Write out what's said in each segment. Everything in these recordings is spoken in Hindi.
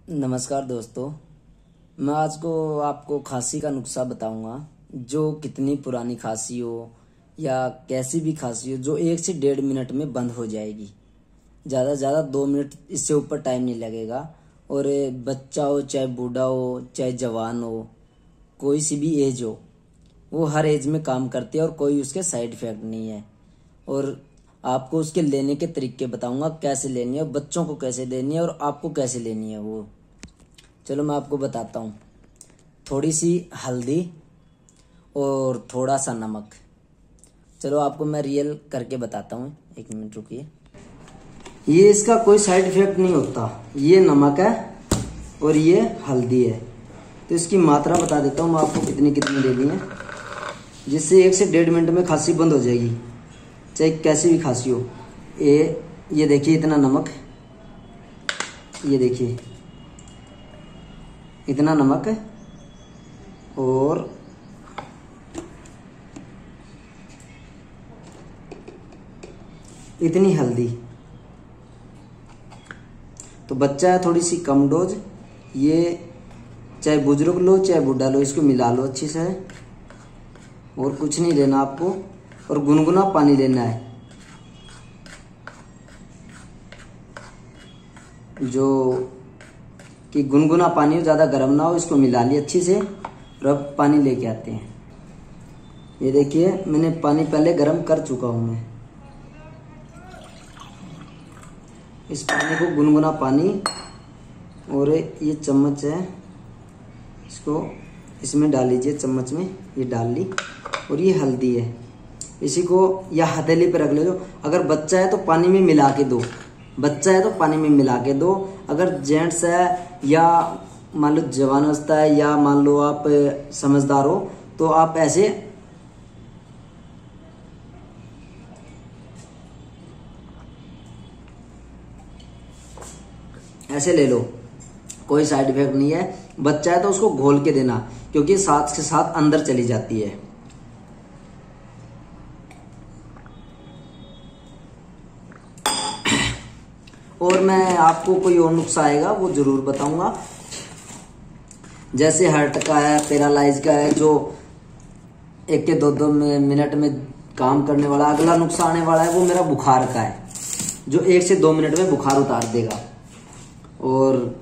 नमस्कार दोस्तों। मैं आज को आपको खांसी का नुस्खा बताऊंगा। जो कितनी पुरानी खांसी हो या कैसी भी खांसी हो, जो 1 से 1.5 मिनट में बंद हो जाएगी। ज़्यादा से ज़्यादा 2 मिनट, इससे ऊपर टाइम नहीं लगेगा। और बच्चा हो, चाहे बूढ़ा हो, चाहे जवान हो, कोई सी भी एज हो, वो हर एज में काम करती है और कोई उसके साइड इफेक्ट नहीं है। और आपको उसके लेने के तरीके बताऊंगा, कैसे लेनी है, बच्चों को कैसे देनी है और आपको कैसे लेनी है वो। चलो मैं आपको बताता हूँ। थोड़ी सी हल्दी और थोड़ा सा नमक। चलो आपको मैं रियल करके बताता हूँ। 1 मिनट रुकिए। ये इसका कोई साइड इफेक्ट नहीं होता। ये नमक है और ये हल्दी है। तो इसकी मात्रा बता देता हूँ मैं आपको, कितनी कितनी लेनी है, जिससे 1 से 1.5 मिनट में खांसी बंद हो जाएगी, चाहे कैसी भी खांसी हो। ये देखिए, इतना नमक, ये देखिए इतना नमक है, और इतनी हल्दी। तो बच्चा है, थोड़ी सी कम डोज। ये चाहे बुजुर्ग लो चाहे बूढ़ा लो, इसको मिला लो अच्छी से। और कुछ नहीं लेना आपको, और गुनगुना पानी लेना है। जो कि गुनगुना पानी हो, ज़्यादा गर्म ना हो। इसको मिला लिया अच्छी से, और अब पानी लेके आते हैं। ये देखिए, मैंने पानी पहले गर्म कर चुका हूँ मैं। इस पानी को, गुनगुना पानी, और ये चम्मच है, इसको इसमें डाल लीजिए, चम्मच में ये डाल ली। और ये हल्दी है, इसी को या हथेली पे रख ले दो। अगर बच्चा है तो पानी में मिला के दो, बच्चा है तो पानी में मिला के दो। अगर जेंट्स है या मान लो जवान अवस्था है, या मान लो आप समझदार हो, तो आप ऐसे ले लो। कोई साइड इफेक्ट नहीं है। बच्चा है तो उसको घोल के देना, क्योंकि साथ के साथ अंदर चली जाती है। और मैं आपको कोई और नुस्खा आएगा वो जरूर बताऊंगा। जैसे हार्ट का है, पैरालाइज का है, जो 1 के 2 मिनट में काम करने वाला। अगला नुस्खा आने वाला है वो मेरा बुखार का है, जो 1 से 2 मिनट में बुखार उतार देगा। और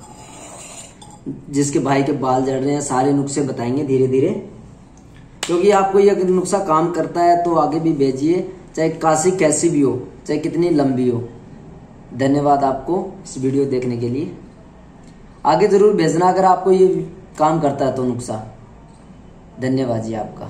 जिसके भाई के बाल झड़ रहे हैं, सारे नुस्खे बताएंगे धीरे धीरे, क्योंकि आपको ये नुस्खा काम करता है तो आगे भी भेजिए, चाहे काशी कैसी भी हो, चाहे कितनी लंबी हो। धन्यवाद आपको इस वीडियो देखने के लिए। आगे जरूर भेजना अगर आपको ये काम करता है तो नुस्खा। धन्यवाद जी आपका।